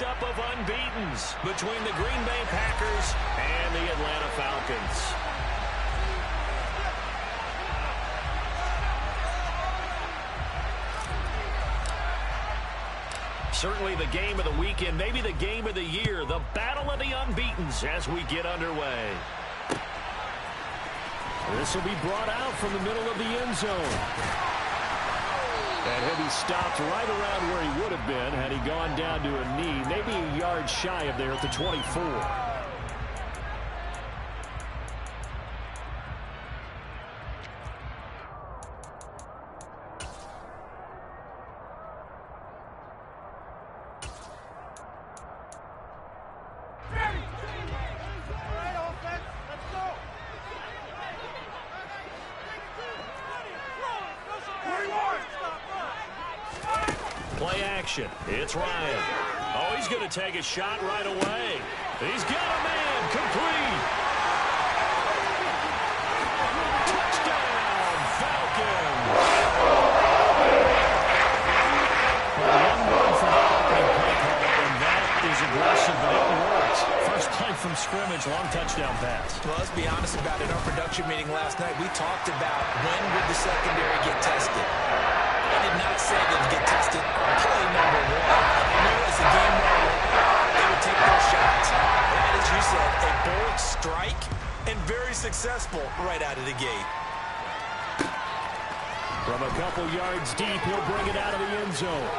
matchup of unbeatens between the Green Bay Packers and the Atlanta Falcons. Certainly the game of the weekend, maybe the game of the year, the battle of the unbeatens as we get underway. This will be brought out from the middle of the end zone. And he'll be stopped right around where he would have been had he gone down to a knee, maybe a yard shy of there at the 24. Play action. It's Ryan. Oh, he's going to take a shot right away. He's got a man. Complete. Touchdown, Falcons. One word for the opening play call, and that is aggressive, but it works. First play from scrimmage, long touchdown pass. Well, let's be honest about it. In our production meeting last night, we talked about when would the secondary get tested. I did not say they would get tested on play number one. I knew as the game went on, they would take their shots. That, as you said, a bold strike and very successful right out of the gate. From a couple yards deep, he'll bring it out of the end zone.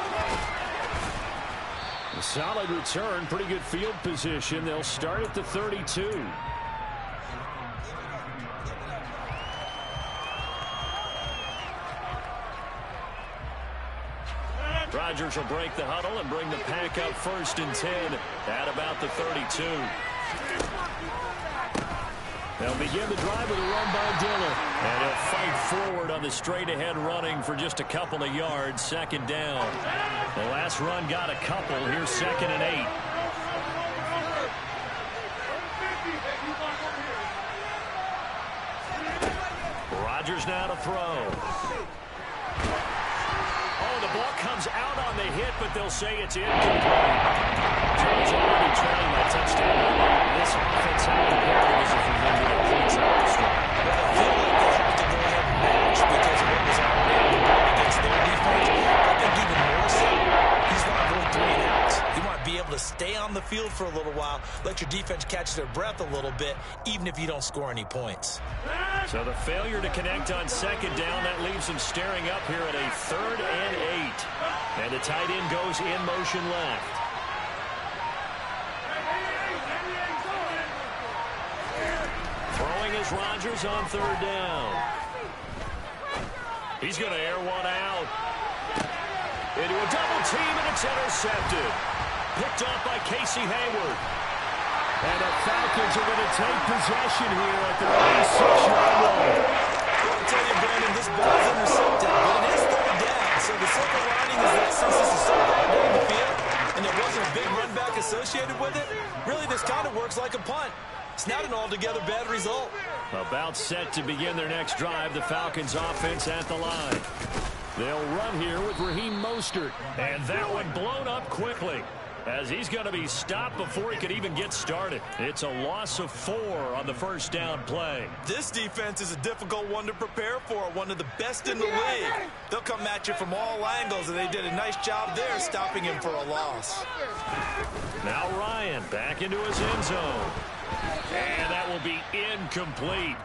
A solid return, pretty good field position. They'll start at the 32. Rodgers will break the huddle and bring the pack up 1st and 10 at about the 32. They'll begin the drive with a run by Dillon. And he'll fight forward on the straight-ahead running for just a couple of yards. 2nd down. The last run got a couple. Here's 2nd and 8. Rodgers now to throw. The ball comes out on the hit, but they'll say it's incomplete. Jones already trying that touchdown. This offense had imperative is if we can get points out of the strike. Well, I feel like they have to go ahead and match because of what was already on the board against their defense. I think even more so, he's not going 3 and outs. You want to be able to stay on the field for a little while, let your defense catch their breath a little bit, even if you don't score any points. So the failure to connect on 2nd down, that leaves them staring up here at a 3rd and 8. And the tight end goes in motion left. Throwing is Rodgers on 3rd down. He's going to air one out. Into a double team, and it's intercepted. Picked off by Casey Hayward. And the Falcons are going to take possession here at the 86-yard line. I'll tell you, Brandon, this ball's intercepted, but it is 3rd down. So the silver lining is that since this is so far down the field and there wasn't a big run back associated with it, really this kind of works like a punt. It's not an altogether bad result. About set to begin their next drive, the Falcons offense at the line. They'll run here with Raheem Mostert. And that one blown up quickly, as he's going to be stopped before he could even get started. It's a loss of 4 on the 1st down play. This defense is a difficult one to prepare for, one of the best in the league. They'll come at you from all angles, and they did a nice job there stopping him for a loss. Now Ryan back into his end zone. And that will be incomplete.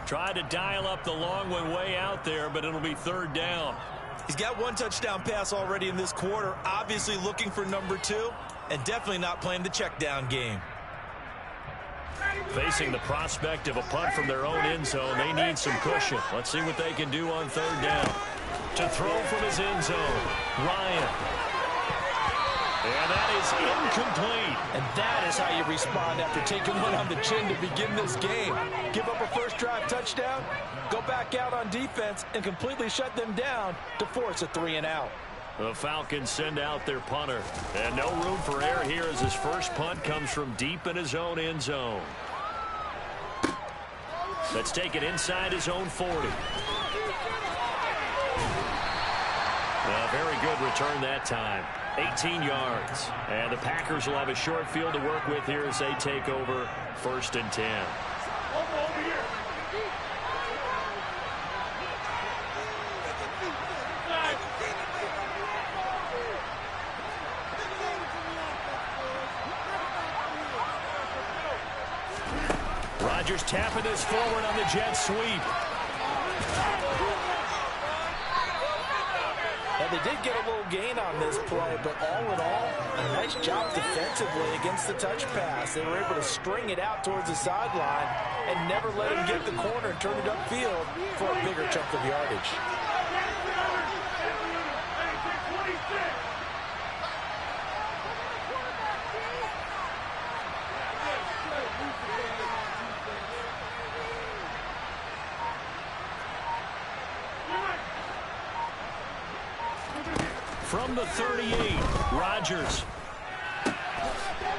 Tried to dial up the long one way out there, but it'll be 3rd down. He's got 1 touchdown pass already in this quarter, obviously looking for number 2, and definitely not playing the check down game. Facing the prospect of a punt from their own end zone, they need some cushion. Let's see what they can do on 3rd down. To throw from his end zone, Ryan. And that is incomplete. And that is how you respond after taking one on the chin to begin this game. Give up a first drive touchdown, go back out on defense, and completely shut them down to force a 3 and out. The Falcons send out their punter. And no room for error here as his first punt comes from deep in his own end zone. Let's take it inside his own 40. A very good return that time. 18 yards. And the Packers will have a short field to work with here as they take over 1st and 10. Rodgers tapping this forward on the jet sweep. Now, they did get a little gain on this play, but all in all, a nice job defensively against the touch pass. They were able to string it out towards the sideline and never let him get the corner and turn it upfield for a bigger chunk of yardage. From the 38, Rodgers.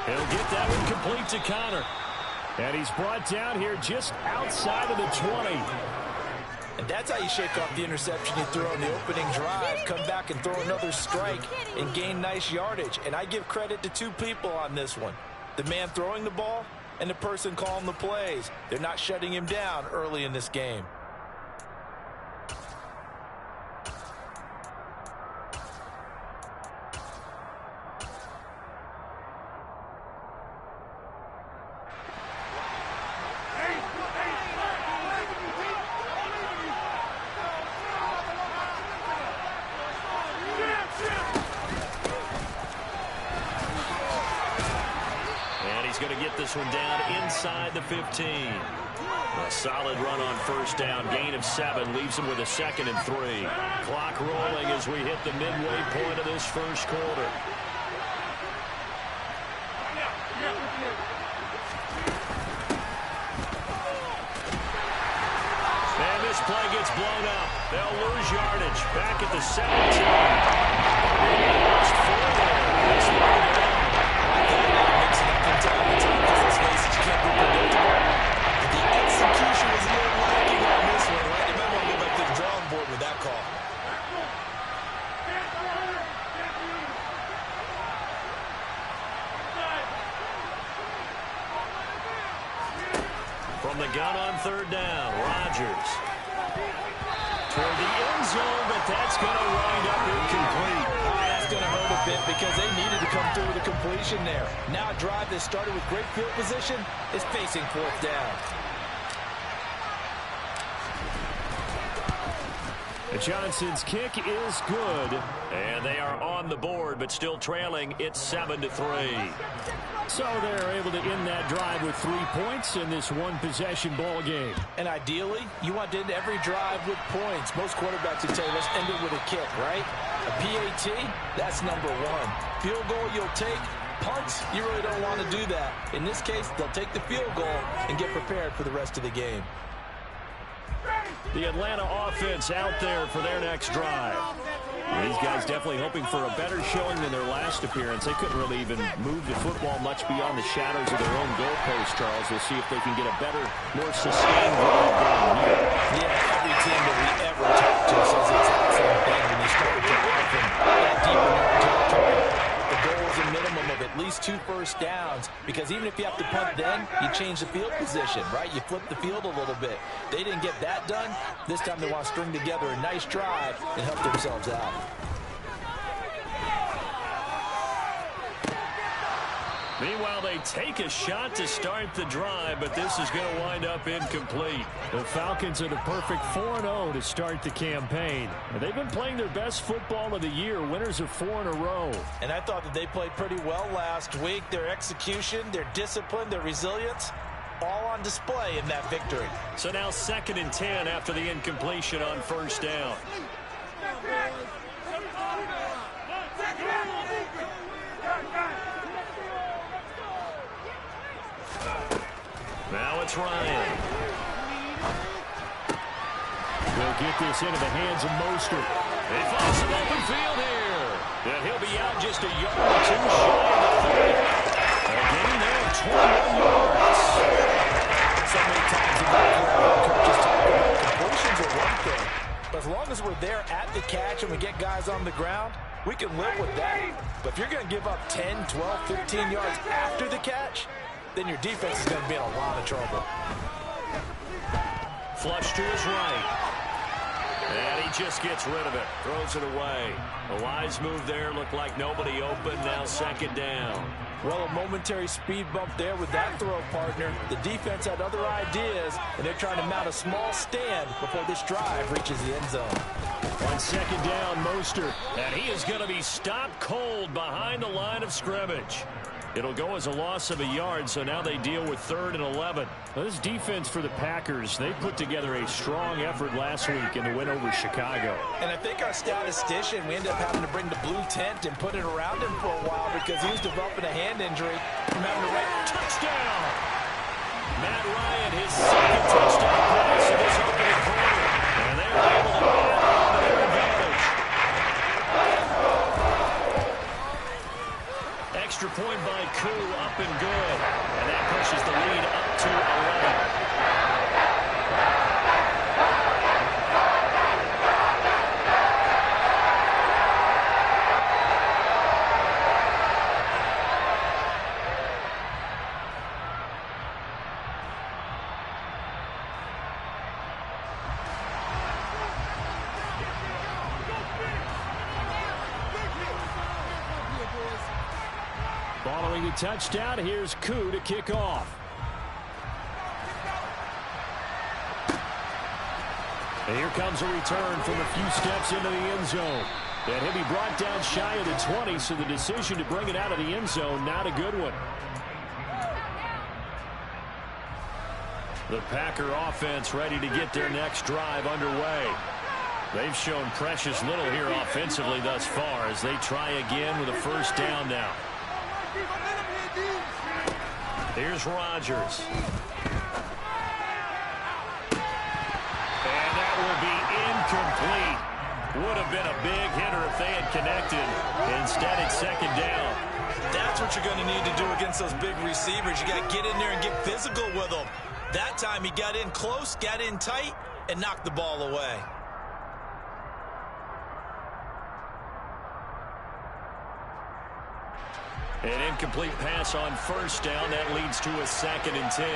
He'll get that one complete to Connor. And he's brought down here just outside of the 20. And that's how you shake off the interception you threw on the opening drive. Come back and throw another strike and gain nice yardage. And I give credit to two people on this one. The man throwing the ball and the person calling the plays. They're not shutting him down early in this game. Going to get this one down inside the 15. A solid run on 1st down. Gain of 7 leaves him with a 2nd and 3. Clock rolling as we hit the midway point of this 1st quarter. And this play gets blown up. They'll lose yardage. Back at the 17. Lost 4 there. It's right down. The execution was a little lacking on this one, right? You might want to go back to the drawing board with that call. From the gun on 3rd down, Rodgers. Toward the end zone, but that's going to wind up incomplete. That's going to hurt a bit because they needed to come through with a completion there. Now a drive that started with great field position is facing 4th down. Johnson's kick is good, and they are on the board, but still trailing. It's 7-3. So they're able to end that drive with 3 points in this one-possession ball game. And ideally, you want to end every drive with points. Most quarterbacks would tell you, let's end it with a kick, right? A PAT, that's number 1. Field goal you'll take. Punts, you really don't want to do that. In this case, they'll take the field goal and get prepared for the rest of the game. The Atlanta offense out there for their next drive. These guys definitely hoping for a better showing than their last appearance. They couldn't really even move the football much beyond the shadows of their own goalpost, Charles. We'll see if they can get a better, more sustained drive going here. Yeah, every team that we ever talked to says the exact same thing when you start to drive them that deep in their territory. The goal is a minimum of at least 2 first downs, because even if you have to punt then, you change the field position, right? You flip the field a little bit. They didn't get that done. This time they want to string together a nice drive and help themselves out. Meanwhile, they take a shot to start the drive, but this is going to wind up incomplete. The Falcons are the perfect 4-0 to start the campaign. And they've been playing their best football of the year, winners of 4 in a row. And I thought that they played pretty well last week. Their execution, their discipline, their resilience, all on display in that victory. So now 2nd and 10 after the incompletion on 1st down. Now it's Ryan. They'll get this into the hands of Mostert. They find some open field here. And he'll be out just a yard or 2 shy of the 30. A gain there of 21 yards. So many times in that coaches talk about completions are one thing. But as long as we're there at the catch and we get guys on on the ground, we can live with that. But if you're going to give up 10, 12, 15 yards after the catch, then your defense is going to be in a lot of trouble. Flush to his right. And he just gets rid of it. Throws it away. A wise move there. Looked like nobody open. Now second down. Well, a momentary speed bump there with that throw, partner. The defense had other ideas, and they're trying to mount a small stand before this drive reaches the end zone. On second down, Mostert. And he is going to be stopped cold behind the line of scrimmage. It'll go as a loss of a yard, so now they deal with 3rd and 11. Now, this defense for the Packers, they put together a strong effort last week in the win over Chicago. And I think our statistician, we ended up having to bring the blue tent and put it around him for a while because he was developing a hand injury from having to write touchdown. Matt Ryan, his second touchdown pass of this opening quarter. And they were able to add on to their advantage. Extra point by Koo, up and good. And that pushes the lead up to 11. Following the touchdown, here's Koo to kick off. And here comes a return from a few steps into the end zone. And he'll be brought down shy of the 20, so the decision to bring it out of the end zone, not a good one. The Packer offense ready to get their next drive underway. They've shown precious little here offensively thus far as they try again with a first down now. Here's Rodgers. And that will be incomplete. Would have been a big hitter if they had connected. Instead, it's second down. That's what you're going to need to do against those big receivers. You got to get in there and get physical with them. That time he got in close, got in tight, and knocked the ball away. An incomplete pass on first down. That leads to a 2nd and 10.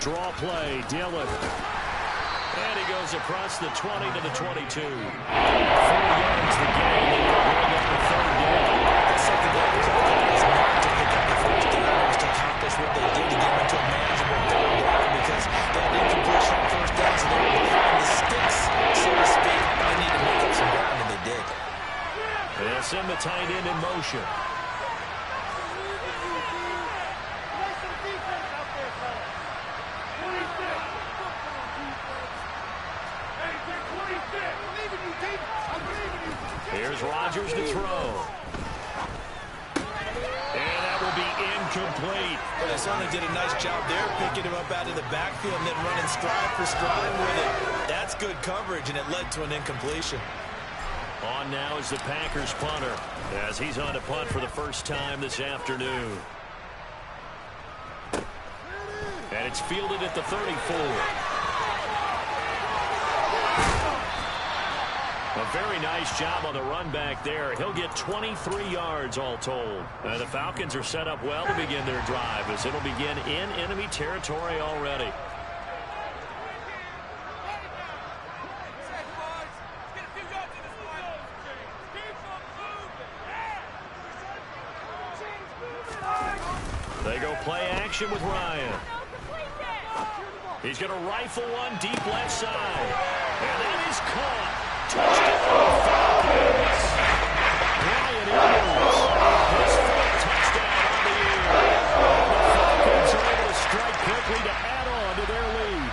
Draw play, Dillon. And he goes across the 20 to the 22. 4 yards the gain. Going up the 3rd down. That's something that was always not to pick up the first down to accomplish what they did to get into a manageable 3rd down because they had incompletion on first down, so they were behind the sticks, so to speak. They need to make up some ground, and they did. They'll send the tight end in motion. Here's Rodgers to throw. And that will be incomplete. But they certainly did a nice job there, picking him up out of the backfield and then running stride for stride with it. That's good coverage, and it led to an incompletion. On now is the Packers punter as he's on to punt for the first time this afternoon. And it's fielded at the 34. A very nice job on the run back there. He'll get 23 yards all told. The Falcons are set up well to begin their drive as it'll begin in enemy territory already. They go play action with Ryan. He's going to rifle one deep left side. And that is caught. Touchdown, Falcons. Ryan Edwards, his 4th touchdown on the year. The Falcons are able to strike quickly to add on to their lead.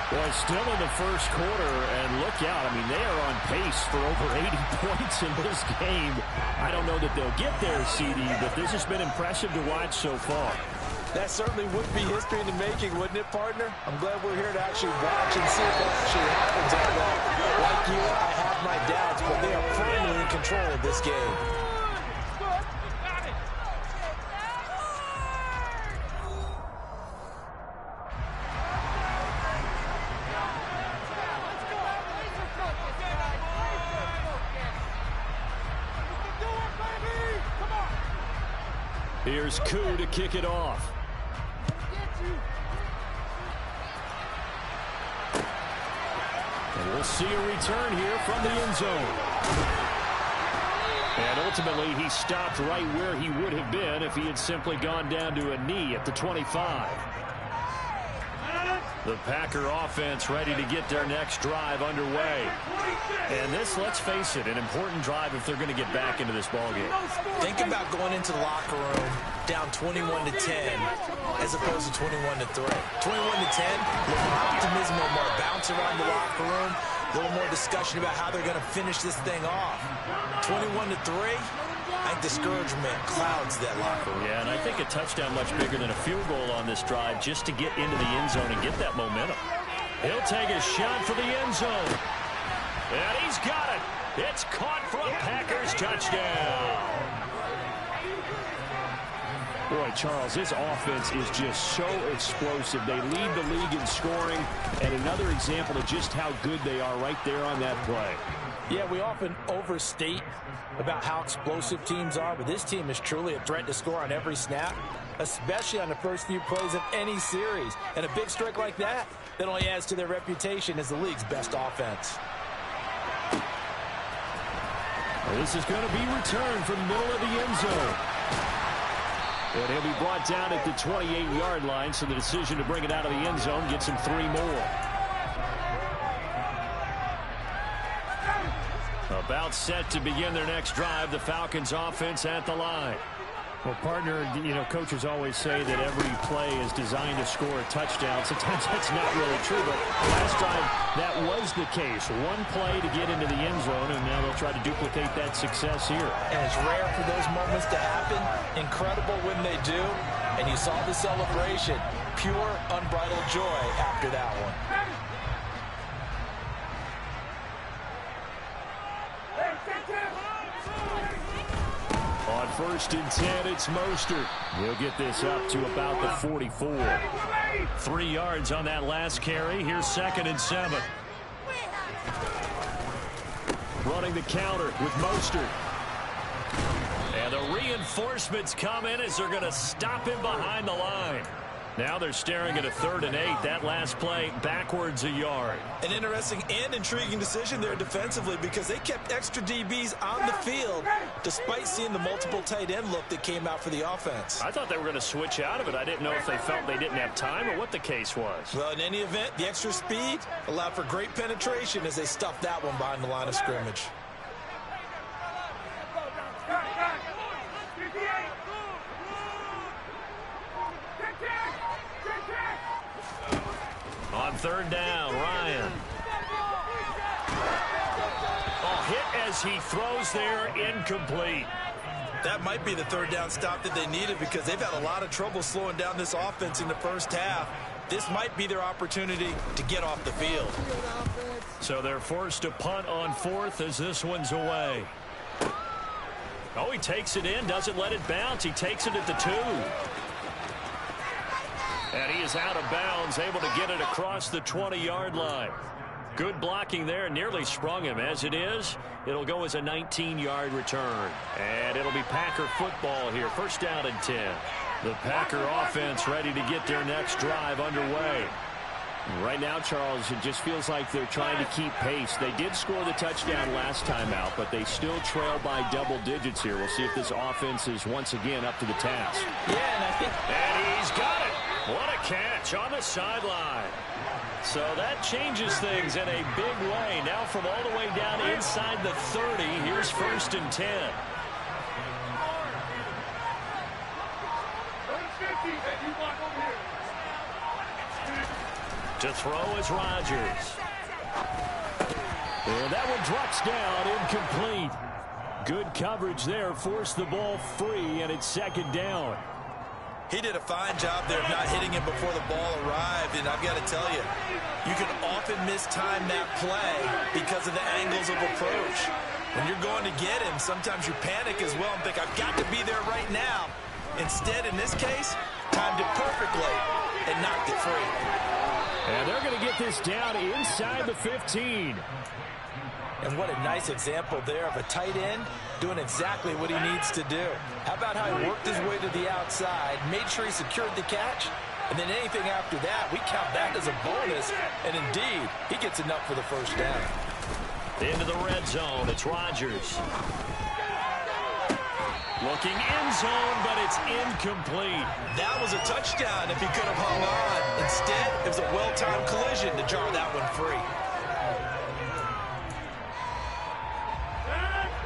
Well, still in the first quarter, and look out. I mean, they are on pace for over 80 points in this game. I don't know that they'll get there, CD, but this has been impressive to watch so far. That certainly would be history in the making, wouldn't it, partner? I'm glad we're here to actually watch and see if that actually happens. Like you, I have my doubts, but they are firmly in control of this game. Here's Koo to kick it off. And we'll see a return here from the end zone. And ultimately, he stopped right where he would have been if he had simply gone down to a knee at the 25. The Packer offense ready to get their next drive underway. And this, let's face it, an important drive if they're going to get back into this ballgame. Think about going into the locker room down 21-10 as opposed to 21-3. 21-10, a little optimism, a little more bounce around the locker room, a little more discussion about how they're going to finish this thing off. 21-3. I think discouragement clouds that locker room. Yeah, and I think a touchdown much bigger than a field goal on this drive just to get into the end zone and get that momentum. He'll take a shot for the end zone. And he's got it. It's caught for a Packers touchdown. Boy, Charles, this offense is just so explosive. They lead the league in scoring, and another example of just how good they are right there on that play. Yeah, we often overstate about how explosive teams are, but this team is truly a threat to score on every snap, especially on the first few plays of any series. And a big strike like that only adds to their reputation as the league's best offense. Well, this is going to be returned from the middle of the end zone. And he'll be brought down at the 28-yard line, so the decision to bring it out of the end zone gets him 3 more. About set to begin their next drive, the Falcons offense at the line. Well, partner, you know, coaches always say that every play is designed to score a touchdown. Sometimes that's not really true, but last time that was the case. One play to get into the end zone, and now they'll try to duplicate that success here. And it's rare for those moments to happen. Incredible when they do. And you saw the celebration. Pure, unbridled joy after that one. On 1st and 10, it's Mostert. He'll get this up to about the 44. 3 yards on that last carry. Here's 2nd and 7. Running the counter with Mostert. And the reinforcements come in as they're going to stop him behind the line. Now they're staring at a 3rd and 8. That last play backwards a yard. An interesting and intriguing decision there defensively because they kept extra DBs on the field despite seeing the multiple tight end look that came out for the offense. I thought they were going to switch out of it. I didn't know if they felt they didn't have time or what the case was. Well, in any event, the extra speed allowed for great penetration as they stuffed that one behind the line of scrimmage. On 3rd down, Ryan. Oh, hit as he throws there, incomplete. That might be the 3rd down stop that they needed because they've had a lot of trouble slowing down this offense in the first half. This might be their opportunity to get off the field. So they're forced to punt on 4th as this one's away. Oh, he takes it in, doesn't let it bounce. He takes it at the 2. And he is out of bounds, able to get it across the 20-yard line. Good blocking there, nearly sprung him. As it is, it'll go as a 19-yard return. And it'll be Packer football here, 1st down and 10. The Packer offense ready to get their next drive underway. Right now, Charles, it just feels like they're trying to keep pace. They did score the touchdown last time out, but they still trail by double digits here. We'll see if this offense is once again up to the task. Yeah, and he's got it. What a catch on the sideline. So that changes things in a big way. Now from all the way down inside the 30, here's 1st and 10. To throw is Rodgers. And that one drops down, incomplete. Good coverage there, forced the ball free, and it's 2nd down. He did a fine job there of not hitting him before the ball arrived, and I've got to tell you, you can often mistime that play because of the angles of approach. When you're going to get him, sometimes you panic as well and think, I've got to be there right now. Instead, in this case, timed it perfectly and knocked it free. And they're going to get this down inside the 15. And what a nice example there of a tight end doing exactly what he needs to do. How about how he worked his way to the outside, made sure he secured the catch, and then anything after that, we count that as a bonus. And indeed, he gets enough for the first down. Into the red zone, it's Rodgers. Looking end zone, but it's incomplete. That was a touchdown if he could have hung on. Instead, it was a well-timed collision to jar that one free.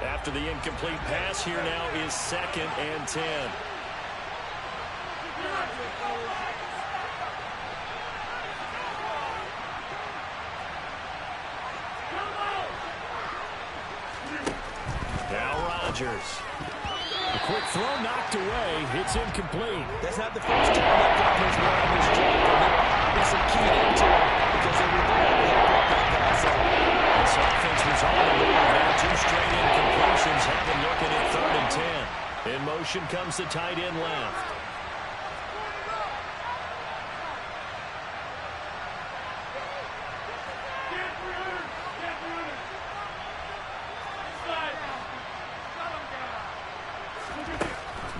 After the incomplete pass, here now is 2nd and 10. Now Rodgers. A quick throw knocked away. It's incomplete. That's not the first time they've gotten this one on this drive. There's some key into it because they were there to put that pass on. This offense was on the move. Now 2 straight incompletions have them looking at 3rd and 10. In motion comes the tight end left.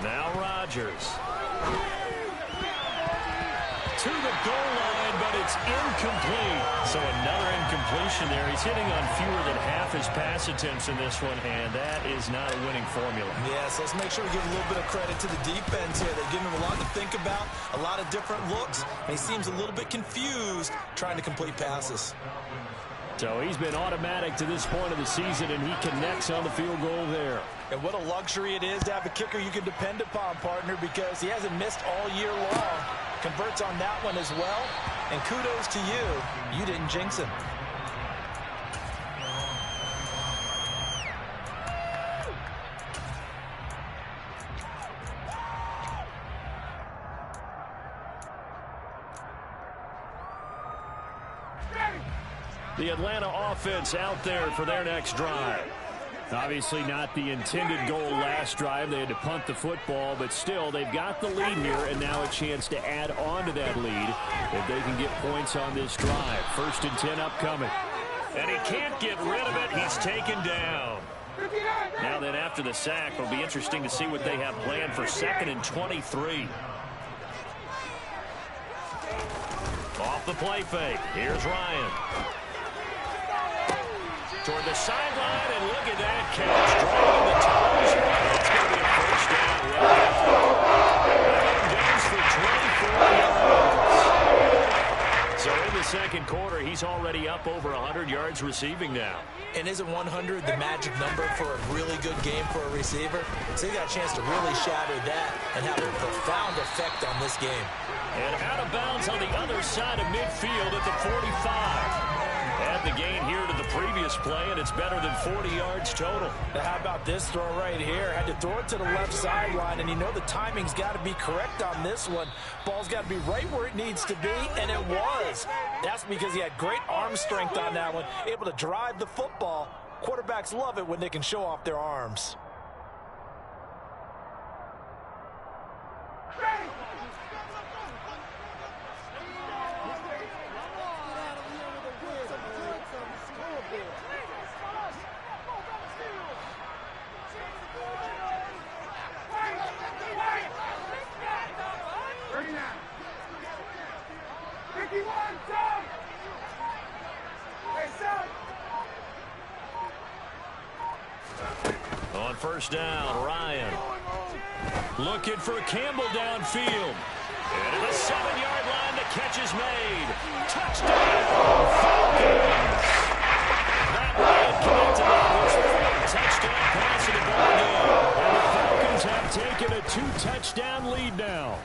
Now Rodgers. To the goal line, but it's incomplete. So another incompletion there. He's hitting on fewer than half his pass attempts in this one, and that is not a winning formula. Yes, let's make sure we give a little bit of credit to the defense here. They give him a lot to think about, a lot of different looks, and he seems a little bit confused trying to complete passes. So he's been automatic to this point of the season, and he connects on the field goal there. And what a luxury it is to have a kicker you can depend upon, partner, because he hasn't missed all year long. Converts on that one as well. And kudos to you. You didn't jinx him. The Atlanta offense out there for their next drive. Obviously not the intended goal last drive. They had to punt the football, but still they've got the lead here and now a chance to add on to that lead if they can get points on this drive. 1st and 10 upcoming. And he can't get rid of it. He's taken down. Now then after the sack, it'll be interesting to see what they have planned for 2nd and 23. Off the play fake. Here's Ryan. Toward the sideline, and look at that catch. Dragging the toes. It's going to be a first down. That goes for 24 yards. So in the 2nd quarter, he's already up over 100 yards receiving now. And isn't 100 the magic number for a really good game for a receiver? So he got a chance to really shatter that and have a profound effect on this game. And out of bounds on the other side of midfield at the 45. Add the gain here to the previous play, and it's better than 40 yards total. Now, how about this throw right here? Had to throw it to the left sideline, and you know the timing's got to be correct on this one. Ball's got to be right where it needs to be, and it was. That's because he had great arm strength on that one, able to drive the football. Quarterbacks love it when they can show off their arms. On 1st down, Ryan. Looking for Campbell downfield. And at the 7-yard line, the catch is made. Touchdown, Falcons! That Ryan connected on his 4th touchdown pass of the ball game. And the Falcons have taken a 2-touchdown lead now.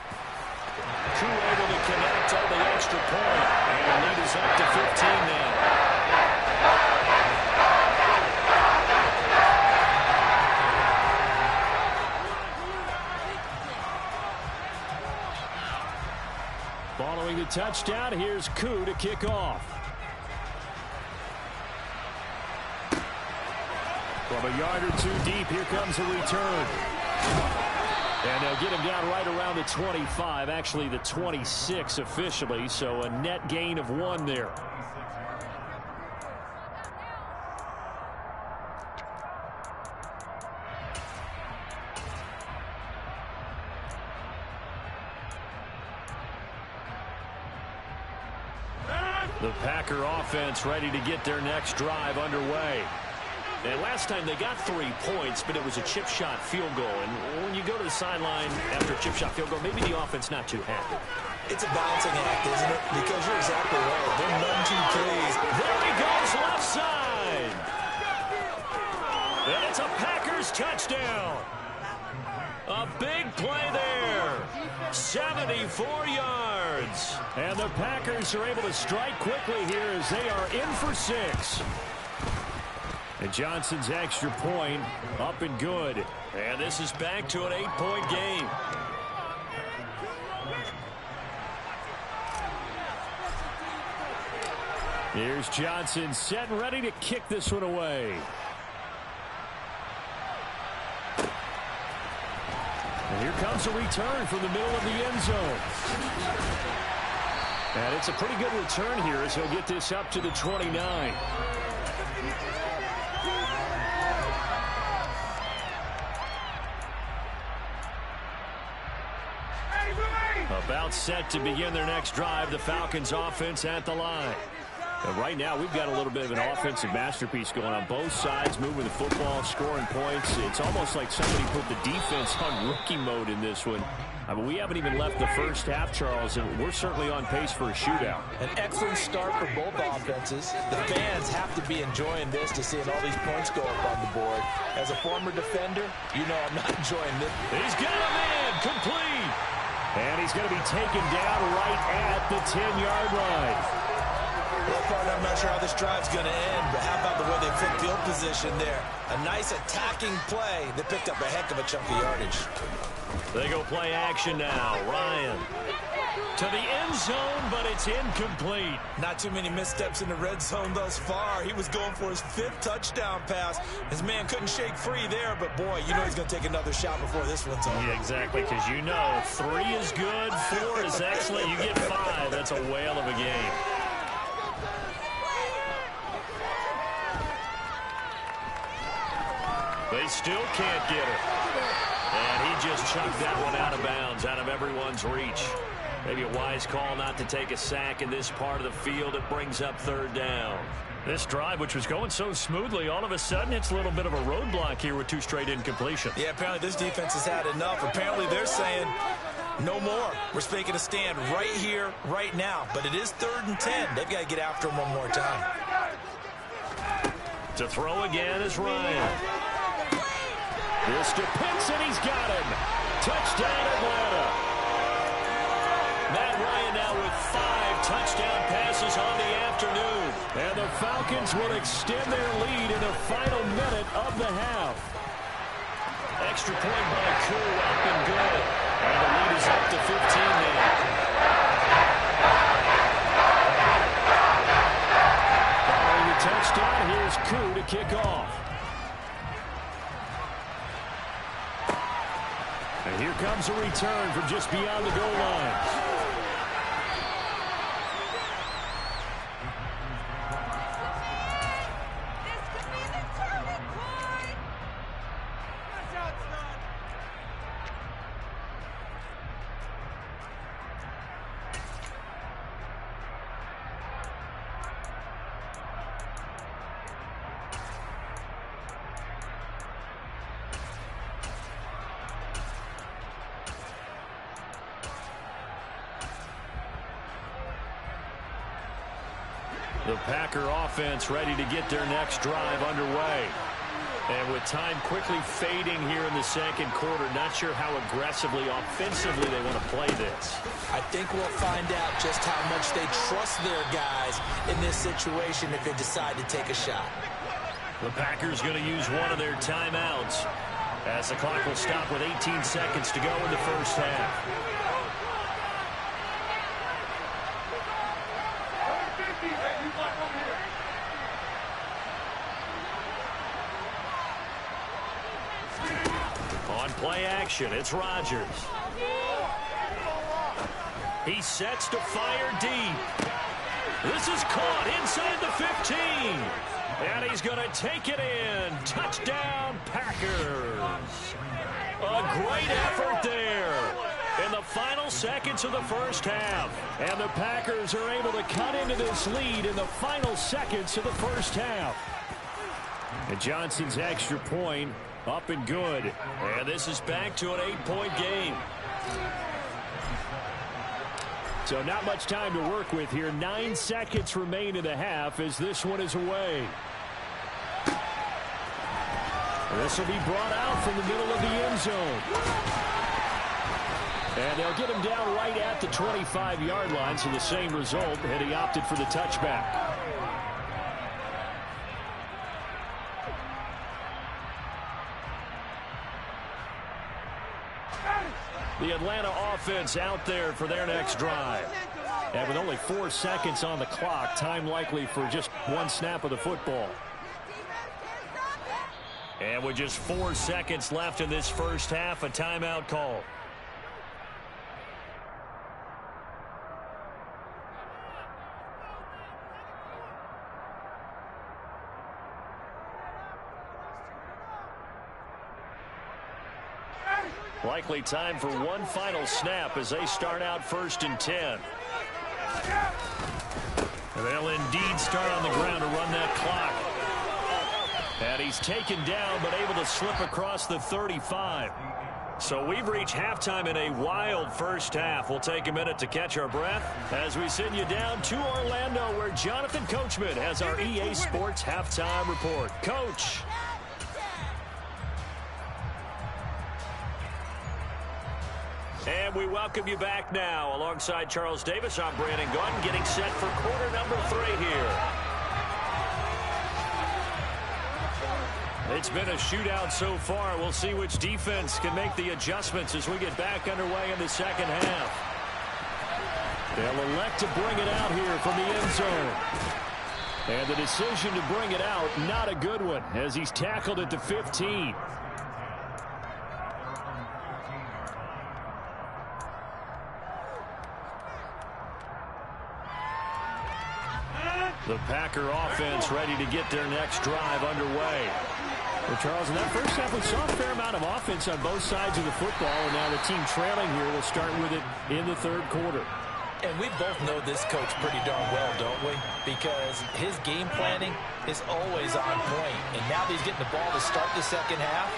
Crew able to connect on the extra point. And the lead is up to 15 now. Following the touchdown, here's Koo to kick off. From a yard or 2 deep, here comes a return. And they'll get him down right around the 25, actually the 26 officially, so a net gain of 1 there. The Packer offense ready to get their next drive underway. And last time they got 3 points, but it was a chip shot field goal. And when you go to the sideline after a chip shot field goal, maybe the offense not too happy. It's a balancing act, isn't it? Because you're exactly right. They're none too pleased. There he goes, left side. And it's a Packers touchdown. A big play there. 74 yards. And the Packers are able to strike quickly here as they are in for 6. And Johnson's extra point up and good. And this is back to an 8-point game. Here's Johnson set and ready to kick this one away. And here comes a return from the middle of the end zone. And it's a pretty good return here as he'll get this up to the 29. About set to begin their next drive, the Falcons offense at the line. And right now, we've got a little bit of an offensive masterpiece going on both sides, moving the football, scoring points. It's almost like somebody put the defense on rookie mode in this one. I mean, we haven't even left the first half, Charles, and we're certainly on pace for a shootout. An excellent start for both offenses. The fans have to be enjoying this to seeing all these points go up on the board. As a former defender, you know I'm not enjoying this. He's got him in, complete. And he's going to be taken down right at the 10-yard line. I'm not sure how this drive's going to end, but how about the way they put field position there? A nice attacking play that picked up a heck of a chunk of yardage. They go play action now. Ryan to the end zone, but it's incomplete. Not too many missteps in the red zone thus far. He was going for his 5th touchdown pass. His man couldn't shake free there, but boy, you know he's going to take another shot before this one's over. Yeah, exactly, because you know 3 is good, 4 is excellent. You get 5, that's a whale of a game. They still can't get it. And he just chucked that one out of bounds, out of everyone's reach. Maybe a wise call not to take a sack in this part of the field. It brings up 3rd down. This drive, which was going so smoothly, all of a sudden it's a little bit of a roadblock here with 2 straight incompletions. Yeah, apparently this defense has had enough. Apparently they're saying no more. We're making a stand right here, right now. But it is 3rd and 10. They've got to get after him one more time. To throw again is Ryan. This to Pitts, and he's got him. Touchdown, Atlanta. Matt Ryan now with 5 touchdown passes on the afternoon. And the Falcons will extend their lead in the final minute of the half. Extra point by Koo, up and good. And the lead is up to 15 now. Following the touchdown, here's Koo to kick off. And here comes a return from just beyond the goal line. The Packer offense ready to get their next drive underway. And with time quickly fading here in the second quarter, not sure how aggressively, offensively they want to play this. I think we'll find out just how much they trust their guys in this situation if they decide to take a shot. The Packers going to use one of their timeouts as the clock will stop with 18 seconds to go in the first half. On play action, it's Rodgers. He sets to fire deep. This is caught inside the 15. And he's going to take it in. Touchdown, Packers. A great effort there. in the final seconds of the first half. And the Packers are able to cut into this lead in the final seconds of the first half. And Johnson's extra point up and good. And this is back to an 8-point game. So not much time to work with here. 9 seconds remain in the half as this one is away. This will be brought out from the middle of the end zone. And they'll get him down right at the 25-yard line, so the same result, and he opted for the touchback. The Atlanta offense out there for their next drive. And with only 4 seconds on the clock, time likely for just one snap of the football. And with just 4 seconds left in this first half, a timeout call. Likely time for one final snap as they start out 1st and 10. They'll indeed start on the ground to run that clock. And he's taken down but able to slip across the 35. So we've reached halftime in a wild first half. We'll take a minute to catch our breath as we send you down to Orlando, where Jonathan Coachman has our EA Sports halftime report. Coach. And we welcome you back now. Alongside Charles Davis, I'm Brandon Gunn, getting set for quarter number 3 here. It's been a shootout so far. We'll see which defense can make the adjustments as we get back underway in the second half. They'll elect to bring it out here from the end zone. And the decision to bring it out, not a good one, as he's tackled at the 15. The Packer offense ready to get their next drive underway. Well, Charles, in that first half, we saw a fair amount of offense on both sides of the football, and now the team trailing here will start with it in the third quarter. And we both know this coach pretty darn well, don't we? Because his game planning is always on point. And now that he's getting the ball to start the second half,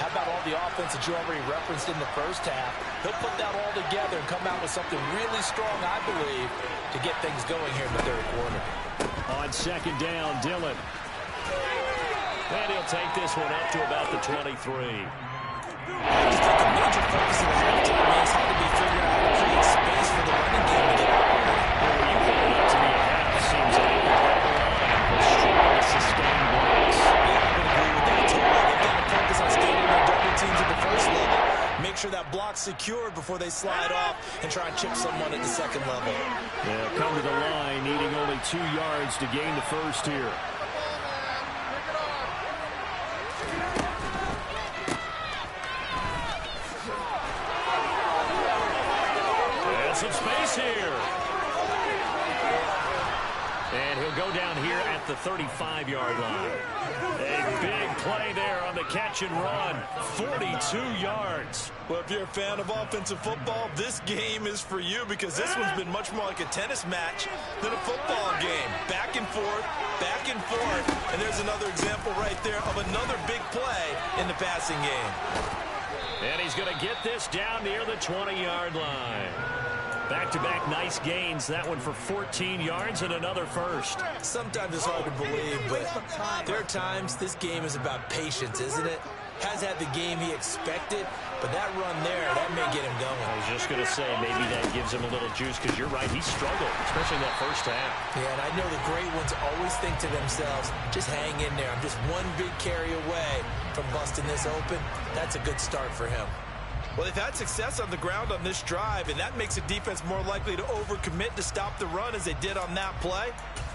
how about all the offense that you already referenced in the first half? He'll put that all together and come out with something really strong, I believe, to get things going here in the third quarter. On second down, Dillon. And he'll take this one up to about the 23. I just think a major focus of the halftime is how to be figuring out how to create space for the running game to get out. Well, you put it up to me a half, it seems like they're strong to sustain blocks. Yeah, I would agree with that totally. They've got to focus on standing their double teams at the first level. Make sure that block's secured before they slide off and try and chip someone at the second level. They'll come to the line, needing only 2 yards to gain the first here. Some space here. And he'll go down here at the 35-yard line. A big play there on the catch and run. 42 yards. Well, if you're a fan of offensive football, this game is for you, because this one's been much more like a tennis match than a football game. Back and forth, and there's another example right there of another big play in the passing game. And he's going to get this down near the 20-yard line. Back-to-back nice gains. That one for 14 yards and another first. Sometimes it's hard to believe, but there are times this game is about patience, isn't it? Has had the game he expected, but that run there, that may get him going. I was just going to say, maybe that gives him a little juice, because you're right, he struggled, especially in that first half. Yeah, and I know the great ones always think to themselves, just hang in there. I'm just one big carry away from busting this open. That's a good start for him. Well, they've had success on the ground on this drive, and that makes the defense more likely to overcommit to stop the run as they did on that play.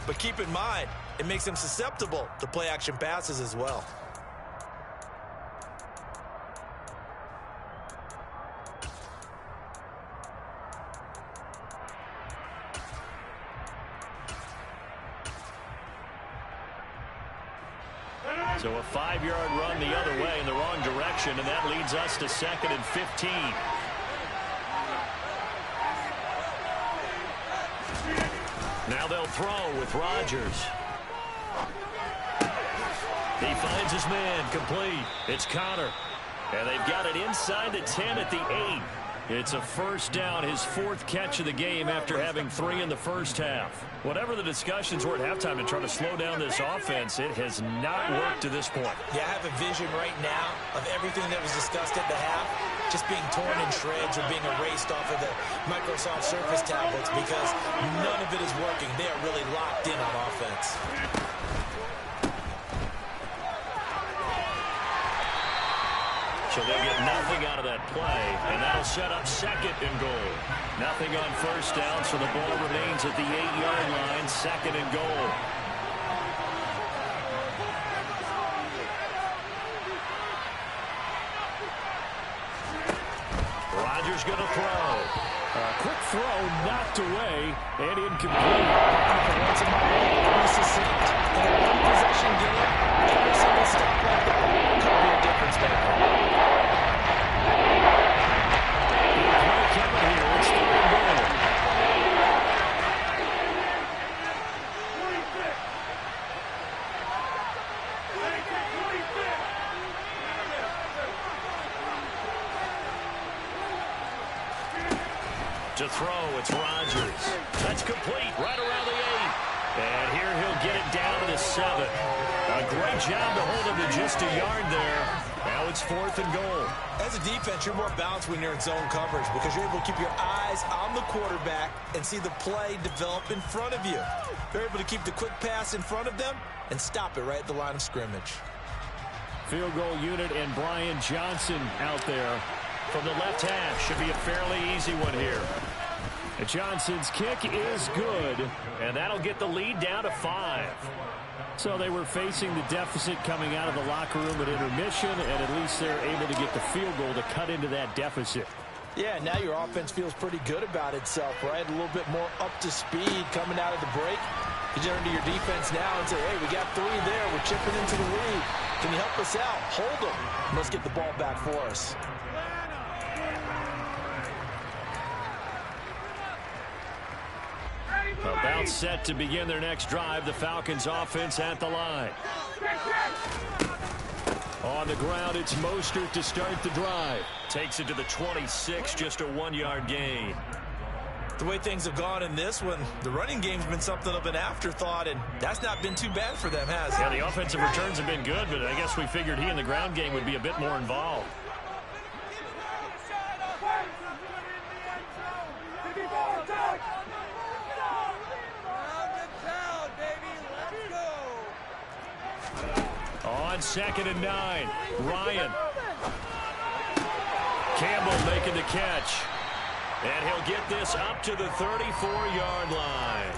But keep in mind, it makes them susceptible to play-action passes as well. So a 5-yard run the other way in the wrong direction, and that leads us to 2nd and 15. throw with Rodgers. He finds his man, complete. It's Connor. And they've got it inside the 10 at the 8. It's a first down, his 4th catch of the game after having 3 in the first half. Whatever the discussions were at halftime to try to slow down this offense, it has not worked to this point. Yeah, I have a vision right now of everything that was discussed at the half just being torn in shreds or being erased off of the Microsoft Surface tablets because none of it is working. They are really locked in on offense. So they'll get nothing out of that play, and that'll set up 2nd and goal. Nothing on first down, so the ball remains at the 8-yard line, 2nd and goal. Rodgers going to throw. A quick throw knocked away and incomplete. Once in my way, pretty succinct. In a one-possession game, every single stop like that could be a difference maker. To throw, it's Rodgers. That's complete, right around the 8. And here he'll get it down to the 7. A great job to hold him to just a yard there. Now it's 4th and goal. As a defense, you're more balanced when you're in zone coverage because you're able to keep your eyes on the quarterback and see the play develop in front of you. You're able to keep the quick pass in front of them and stop it right at the line of scrimmage. Field goal unit and Brian Johnson out there from the left half. Should be a fairly easy one here. And Johnson's kick is good, and that'll get the lead down to 5. So they were facing the deficit coming out of the locker room at intermission, and at least they're able to get the field goal to cut into that deficit. Yeah, now your offense feels pretty good about itself, right? A little bit more up to speed coming out of the break. You turn to your defense now and say, hey, we got 3 there. We're chipping into the lead. Can you help us out? Hold them. Let's get the ball back for us. About set to begin their next drive. The Falcons offense at the line. On the ground, it's Mostert to start the drive. Takes it to the 26, just a 1-yard gain. The way things have gone in this one, the running game's been something of an afterthought, and that's not been too bad for them, has it? Yeah, the offensive returns have been good, but I guess we figured he in the ground game would be a bit more involved. On 2nd and 9, Ryan. Campbell making the catch. And he'll get this up to the 34-yard line.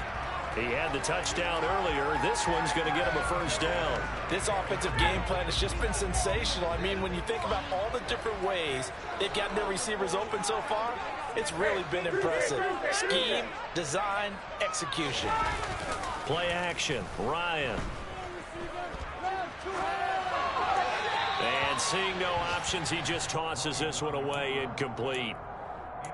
He had the touchdown earlier. This one's going to get him a first down. This offensive game plan has just been sensational. I mean, when you think about all the different ways they've gotten their receivers open so far, it's really been impressive. Scheme, design, execution. Play action, Ryan. And seeing no options, he just tosses this one away, incomplete.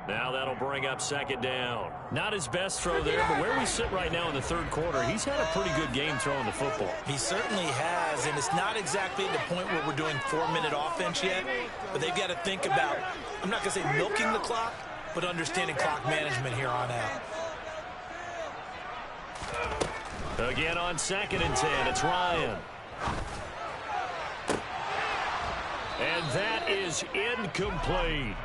Now that'll bring up 2nd down. Not his best throw there, but where we sit right now in the 3rd quarter, he's had a pretty good game throwing the football. He certainly has, and it's not exactly at the point where we're doing 4-minute offense yet, but they've got to think about, I'm not going to say milking the clock, but understanding clock management here on out. Again on 2nd and 10, it's Ryan. And that is incomplete.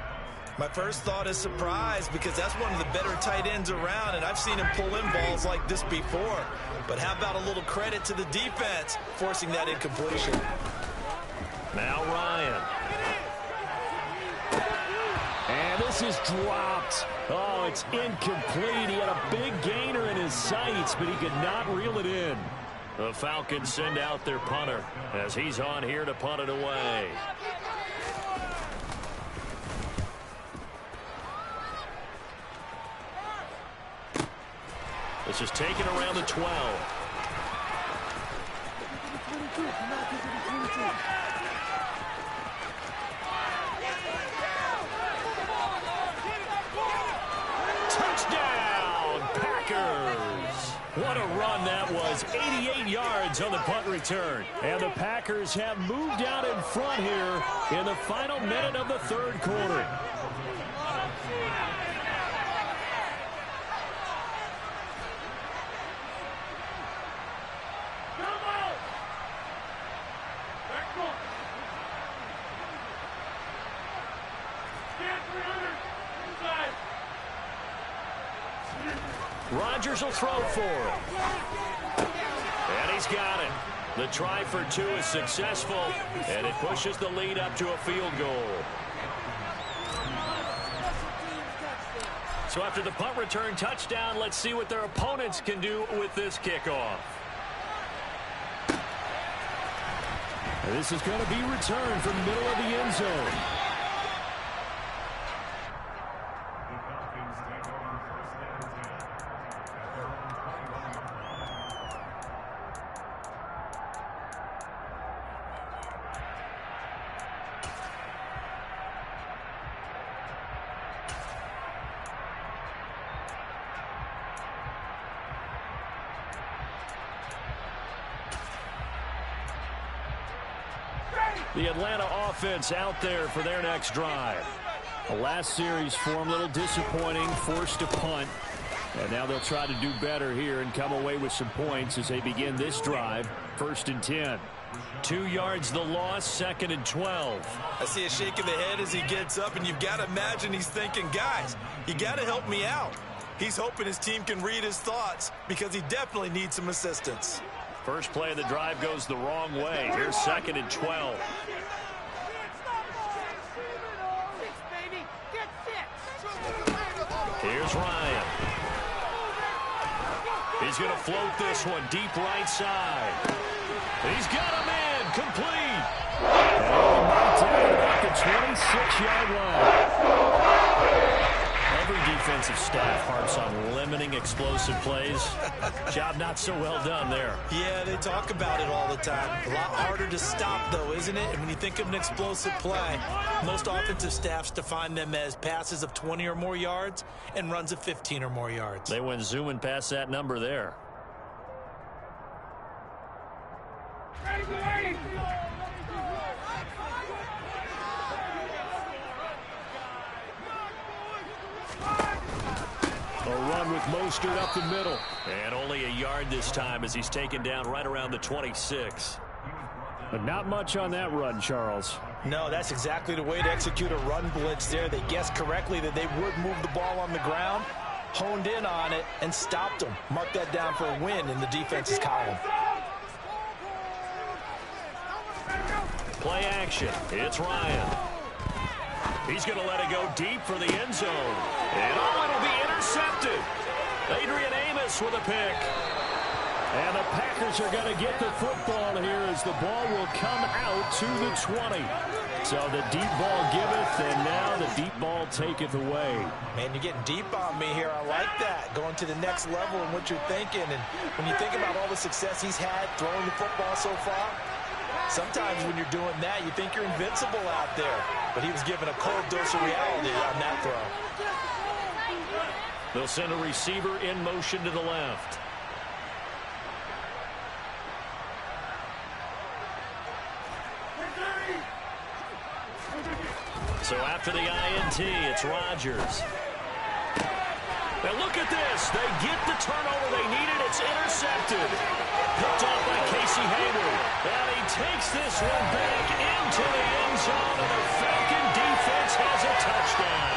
My first thought is surprise because that's one of the better tight ends around, and I've seen him pull in balls like this before. But how about a little credit to the defense forcing that incompletion? Now Ryan. And this is dropped. Oh, it's incomplete. He had a big gainer in his sights, but he could not reel it in. The Falcons send out their punter as he's on here to punt it away. This is taken around the 12. Touchdown, Packers! What a that was 88 yards on the punt return. And the Packers have moved out in front here in the final minute of the third quarter. Rodgers will throw for it. And he's got it. The try for two is successful, and it pushes the lead up to a field goal. So after the punt return touchdown, let's see what their opponents can do with this kickoff. And this is going to be returned from the middle of the end zone. The Atlanta offense out there for their next drive. The last series for them, a little disappointing, forced to punt. And now they'll try to do better here and come away with some points as they begin this drive. 1st and 10. 2 yards the loss, 2nd and 12. I see a shake of the head as he gets up, and you've got to imagine he's thinking, guys, you got to help me out. He's hoping his team can read his thoughts because he definitely needs some assistance. First play of the drive goes the wrong way. Here's 2nd and 12. Here's Ryan. He's going to float this one deep right side. He's got him in. Complete. And knocked down about the 26-yard line. Every defensive staff harps on limiting explosive plays. Job not so well done there. Yeah, they talk about it all the time. A lot harder to stop, though, isn't it? And when you think of an explosive play, most offensive staffs define them as passes of 20 or more yards and runs of 15 or more yards. They went zooming past that number there. A run with Mostert up the middle. And only a yard this time as he's taken down right around the 26. But not much on that run, Charles. No, that's exactly the way to execute a run blitz there. They guessed correctly that they would move the ball on the ground, honed in on it, and stopped them. Mark that down for a win in the defense's column. Play action. It's Ryan. He's going to let it go deep for the end zone. And it'll be intercepted. Adrian Amos with a pick. And the Packers are going to get the football here as the ball will come out to the 20. So the deep ball giveth, and now the deep ball taketh away. Man, you're getting deep on me here. I like that. Going to the next level in what you're thinking. And when you think about all the success he's had throwing the football so far, sometimes when you're doing that, you think you're invincible out there. But he was given a cold dose of reality on that throw. They'll send a receiver in motion to the left. So after the INT, it's Rodgers. Now look at this. They get the turnover they needed. It's intercepted. Picked off by Casey Hayward. And he takes this one back into the end zone, and the Falcon defense has a touchdown.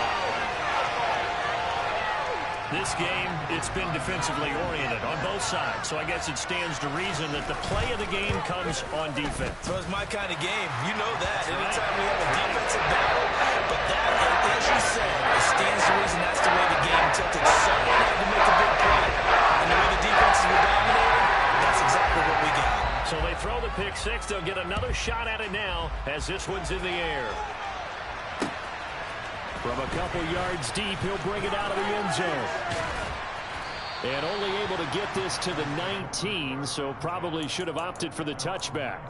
This game, it's been defensively oriented on both sides, so I guess it stands to reason that the play of the game comes on defense. So it's my kind of game. You know that. Anytime we have a defensive battle, but that, as you said, it stands to reason that's the way the game tilted. Someone had to make a big play, and the way the defenses were dominating, that's exactly what we got. So they throw the pick six. They'll get another shot at it now as this one's in the air. From a couple yards deep, he'll bring it out of the end zone. And only able to get this to the 19, so probably should have opted for the touchback.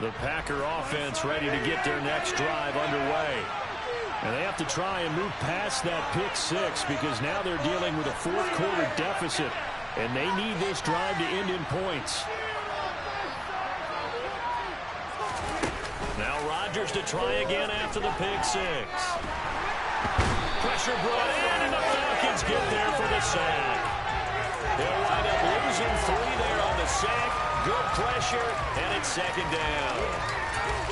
The Packer offense ready to get their next drive underway. And they have to try and move past that pick six because now they're dealing with a fourth-quarter deficit, and they need this drive to end in points. Now Rodgers to try again after the pick six. Pressure brought in, and the Falcons get there for the sack. They'll wind up losing 3 there on the sack. Good pressure, and it's second down.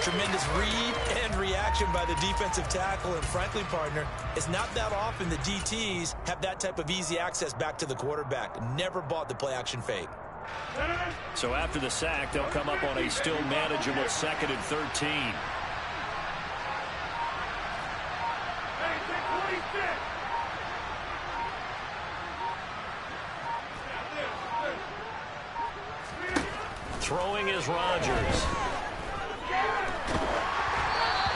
Tremendous read and reaction by the defensive tackle. And frankly, partner, it's not that often the DTs have that type of easy access back to the quarterback. Never bought the play-action fake. So after the sack, they'll come up on a still manageable 2nd and 13. Throwing is Rodgers.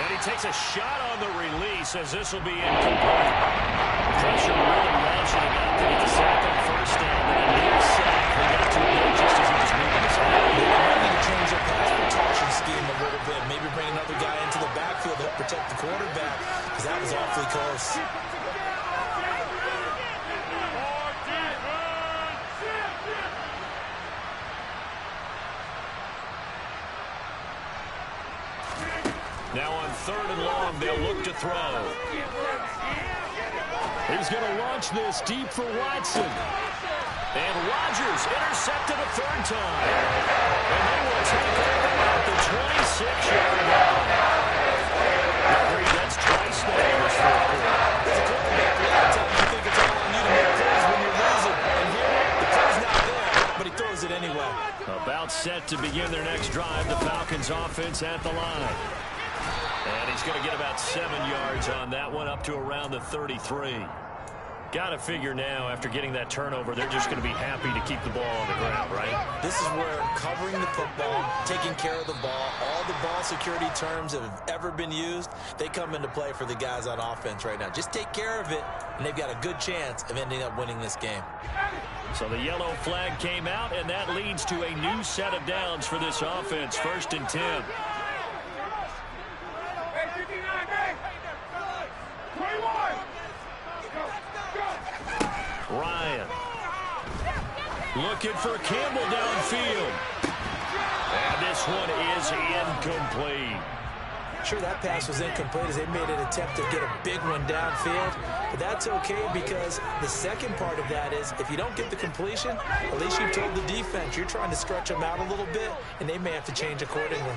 And he takes a shot on the release as this will be incomplete. Pressure really launching him out to get the sack on first down. But a near sack. They got to it just as he was moving his head. They need to change their pass protection scheme a little bit. Maybe bring another guy into the backfield to help protect the quarterback, because that was awfully close. Now on 3rd and long, they'll look to throw. He's going to launch this deep for Watson. And Rodgers intercepted a 3rd time. And they will take over at the 26-yard line. That's twice now in this fourth quarter. As a quarterback, a lot of times you think it's all on you to make plays when you're losing. And here, the play's not there, but he throws it anyway. About set to begin their next drive. The Falcons offense at the line. And he's going to get about 7 yards on that one, up to around the 33. Got to figure now, after getting that turnover, they're just going to be happy to keep the ball on the ground, right? This is where covering the football, taking care of the ball, all the ball security terms that have ever been used, they come into play for the guys on offense right now. Just take care of it, and they've got a good chance of ending up winning this game. So the yellow flag came out, and that leads to a new set of downs for this offense. 1st and 10. Ryan looking for Campbell downfield. And this one is incomplete. Sure, that pass was incomplete as they made an attempt to get a big one downfield. But that's okay, because the second part of that is if you don't get the completion, at least you've told the defense you're trying to stretch them out a little bit, and they may have to change accordingly.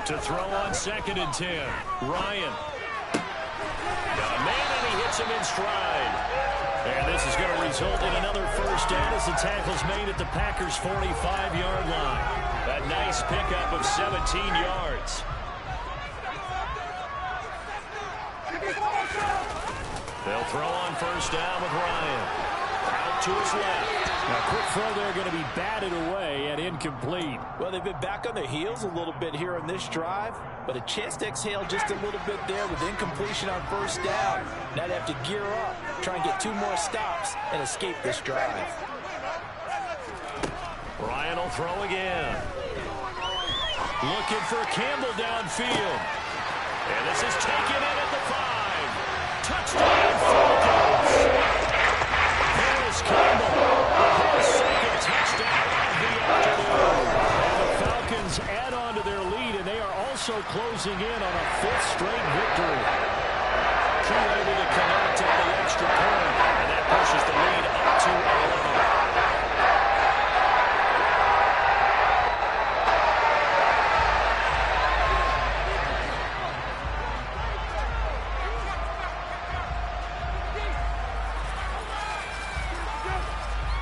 To throw on 2nd and 10. Ryan. Got a man, and he hits him in stride. And this is going to result in another first down as the tackle's made at the Packers' 45-yard line. A nice pickup of 17 yards. They'll throw on first down with Ryan. Out to his left. Now, quick throw there going to be batted away and incomplete. Well, they've been back on their heels a little bit here on this drive, but a chance to exhale just a little bit there with incompletion on first down. Now they have to gear up, try and get 2 more stops and escape this drive. Ryan will throw again. Looking for Campbell downfield. And this is taken in at the 5. Touchdown, Falcons. Harris Campbell. His 2nd touchdown of the afternoon. And the Falcons add on to their lead, and they are also closing in on a 5th straight victory. Key able to connect at the extra point, and that pushes the lead up to 11.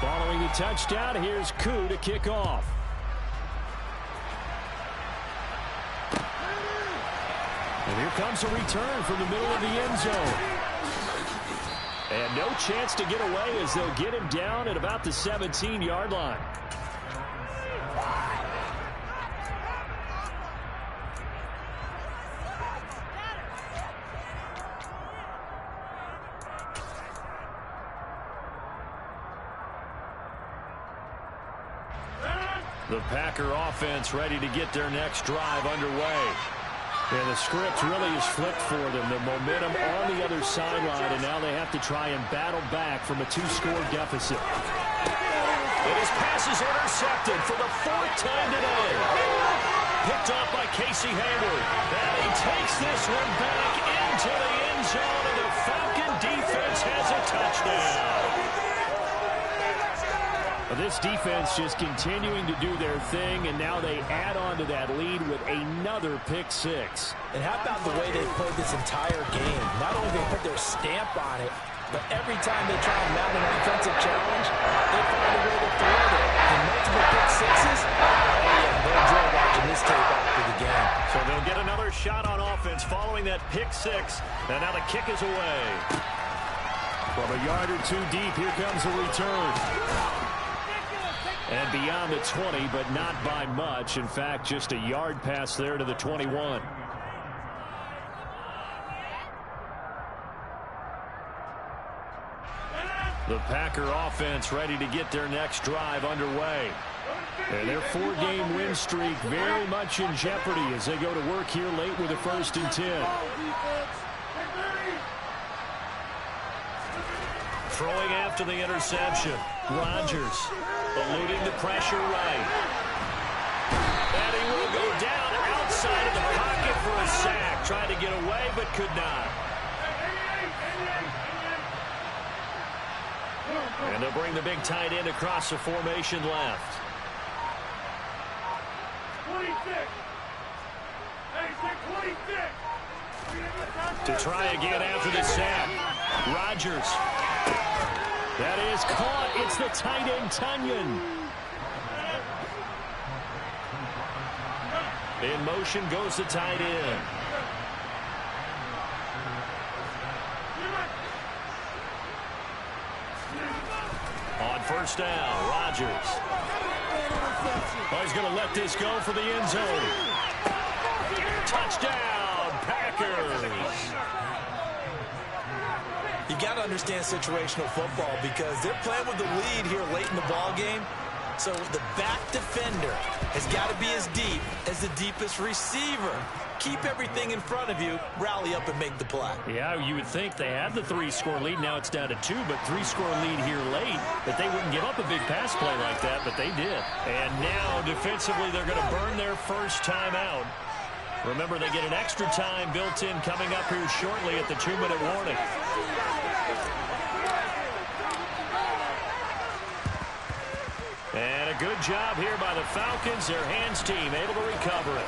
Following the touchdown, here's Koo to kick off. And here comes a return from the middle of the end zone. And no chance to get away as they'll get him down at about the 17-yard line. The Packer offense ready to get their next drive underway. And the script really is flipped for them. The momentum on the other sideline, and now they have to try and battle back from a 2-score deficit. And his pass is intercepted for the 4th time today. Picked off by Casey Hayward. And he takes this one back into the end zone, and the Falcon defense has a touchdown. This defense just continuing to do their thing, and now they add on to that lead with another pick 6. And how about the way they played this entire game? Not only they put their stamp on it, but every time they try and mount an offensive challenge, they find a way to thwart it. And multiple pick 6s, they'll enjoy watching this tape after the game. So they'll get another shot on offense following that pick 6, and now the kick is away. From a yard or two deep, here comes a return. And beyond the 20, but not by much. In fact, just a yard pass there to the 21. The Packer offense ready to get their next drive underway. And their 4-game win streak very much in jeopardy as they go to work here late with a 1st and 10. Throwing after the interception. Rodgers eluding the pressure right. And he will go down outside of the pocket for a sack. Trying to get away, but could not. And they'll bring the big tight end across the formation left. 26. To try again after the sack. Rodgers. That is caught. It's the tight end, Tunyon. In motion goes the tight end. On 1st down, Rodgers. Oh, he's going to let this go for the end zone. Touchdown, Packers. You got to understand situational football because they're playing with the lead here late in the ball game. So the back defender has got to be as deep as the deepest receiver. Keep everything in front of you, rally up and make the play. Yeah, you would think they had the 3-score lead. Now it's down to 2, but 3-score lead here late. That they wouldn't give up a big pass play like that, but they did. And now defensively they're going to burn their first time out. Remember, they get an extra time built in coming up here shortly at the 2-minute warning. And a good job here by the Falcons. Their hands team able to recover it.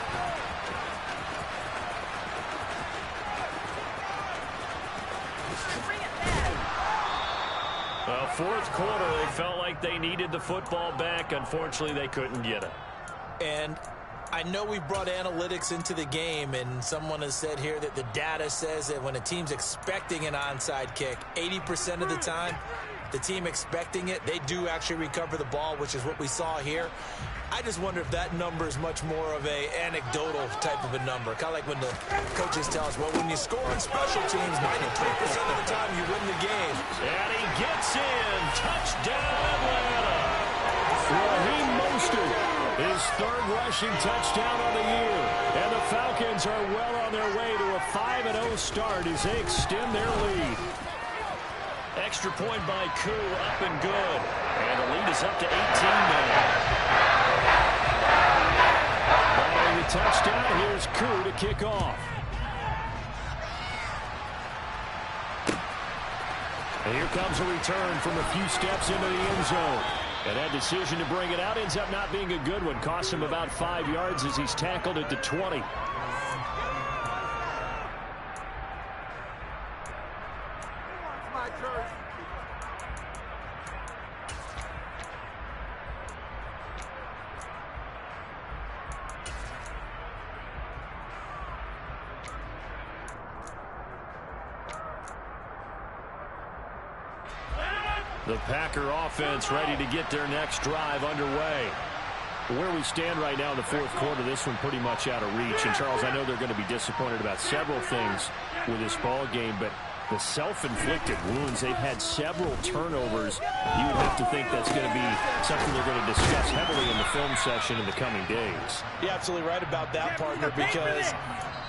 Well, 4th quarter, they felt like they needed the football back. Unfortunately, they couldn't get it. And I know we brought analytics into the game, and someone has said here that the data says that when a team's expecting an onside kick, 80% of the time, the team expecting it, they do actually recover the ball, which is what we saw here. I just wonder if that number is much more of a anecdotal type of a number. Kind of like when the coaches tell us, well, when you score on special teams, 93% of the time you win the game. And he gets in. Touchdown, Atlanta. Raheem Mostert, his 3rd rushing touchdown of the year. And the Falcons are well on their way to a 5-0 start as they extend their lead. Extra point by Koo, up and good. And the lead is up to 18 now. Following the touchdown, here's Koo to kick off. And here comes a return from a few steps into the end zone. And that decision to bring it out ends up not being a good one. Costs him about 5 yards as he's tackled at the 20. The Packer offense ready to get their next drive underway. Where we stand right now in the 4th quarter, this one pretty much out of reach. And, Charles, I know they're going to be disappointed about several things with this ball game, but the self-inflicted wounds, they've had several turnovers. You would have to think that's going to be something they're going to discuss heavily in the film session in the coming days. You're absolutely right about that, partner, because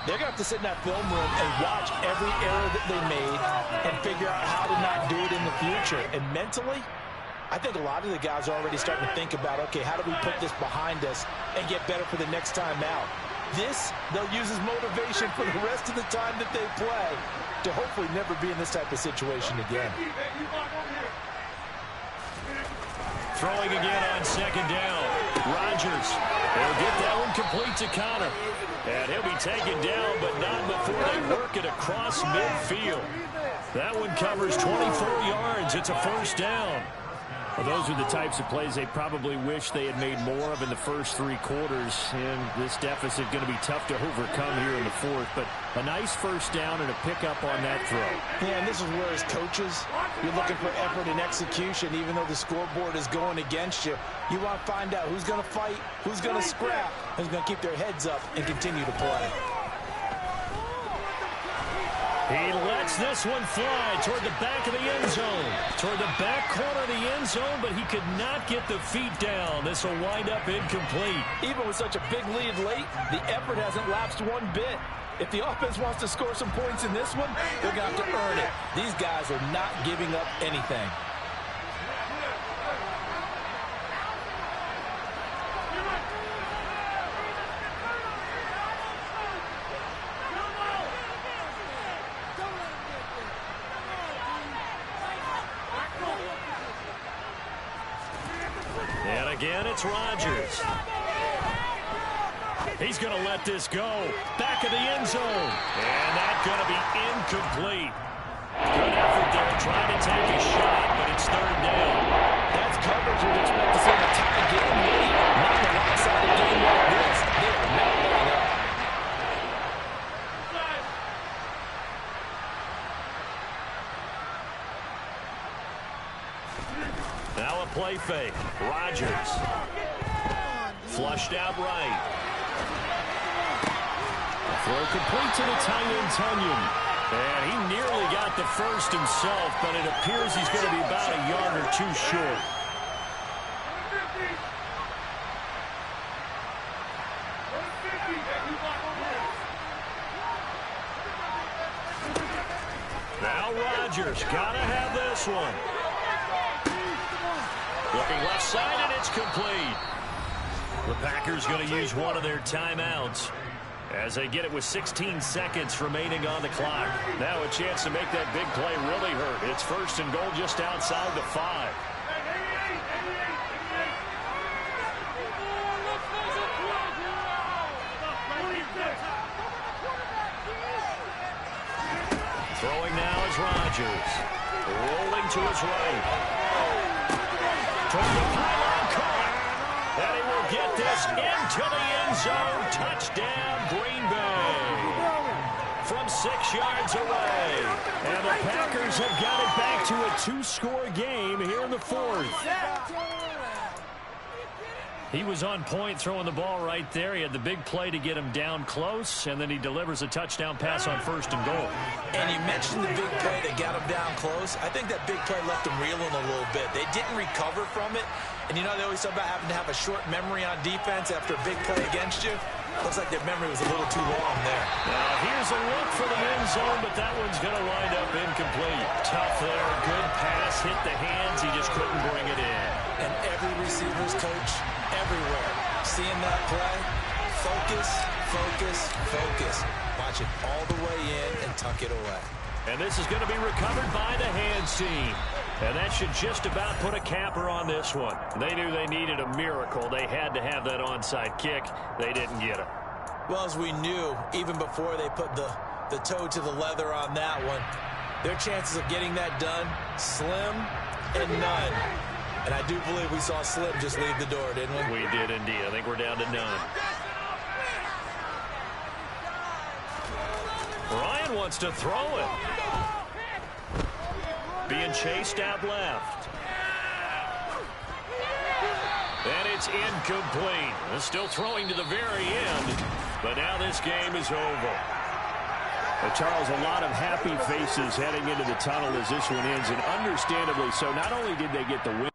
They're going to have to sit in that film room and watch every error that they made and figure out how to not do it in the future. And mentally, I think a lot of the guys are already starting to think about, okay, how do we put this behind us and get better for the next time out? This, they'll use as motivation for the rest of the time that they play to hopefully never be in this type of situation again. Throwing again on second down. Rodgers, they'll get that one complete to Connor. And he'll be taken down, but not before they work it across midfield. That one covers 24 yards. It's a first down. Well, those are the types of plays they probably wish they had made more of in the first 3 quarters. And this deficit going to be tough to overcome here in the fourth. But a nice first down and a pickup on that throw. Yeah, and this is where as coaches, you're looking for effort and execution. Even though the scoreboard is going against you, you want to find out who's going to fight, who's going to scrap, who's going to keep their heads up and continue to play. He lets this one fly toward the back of the end zone. Toward the back corner of the end zone, but he could not get the feet down. This will wind up incomplete. Even with such a big lead late, the effort hasn't lapsed one bit. If the offense wants to score some points in this one, they're going to have to earn it. These guys are not giving up anything. And again, it's Rodgers. He's going to let this go. Back of the end zone. And that's going to be incomplete. Good effort there trying to take a shot, but it's third down. That's coverage you'd expect to see in a tie game, maybe. Not in a lopsided game like this. They're not letting up. Now a play fake. Rodgers. Flushed out right. Throw complete to the tight end, Tunyon. And he nearly got the first himself, but it appears he's going to be about a yard or 2 short. Now Rodgers got to have this one. Looking left side, and it's complete. The Packers going to use one of their timeouts as they get it with 16 seconds remaining on the clock. Now a chance to make that big play really hurt. It's first and goal just outside the 5. Throwing now is Rodgers. Rolling to his right. Toward the pylon, caught. And he will get this into the end zone. Touchdown, Green Bay. From 6 yards away. And the Packers have got it back to a 2-score game here in the fourth. He was on point throwing the ball right there. He had the big play to get him down close, and then he delivers a touchdown pass on first and goal. And you mentioned the big play that got him down close. I think that big play left him reeling a little bit. They didn't recover from it. And, you know, they always talk about having to have a short memory on defense after a big play against you. Looks like their memory was a little too long there. Now, here's a look for the end zone, but that one's going to wind up incomplete. Tough there. Good pass. Hit the hands. He just couldn't bring it in. And every receiver's coach everywhere seeing that play, focus, focus, focus. Watch it all the way in and tuck it away. And this is going to be recovered by the hands team. And that should just about put a capper on this one. They knew they needed a miracle. They had to have that onside kick. They didn't get it. Well, as we knew, even before they put the toe to the leather on that one, their chances of getting that done, slim and none. And I do believe we saw Slim just leave the door, didn't we? We did indeed. I think we're down to none. Ryan wants to throw it. Being chased out left. And it's incomplete. They're still throwing to the very end. But now this game is over. Well, Charles, a lot of happy faces heading into the tunnel as this one ends, and understandably so. Not only did they get the win,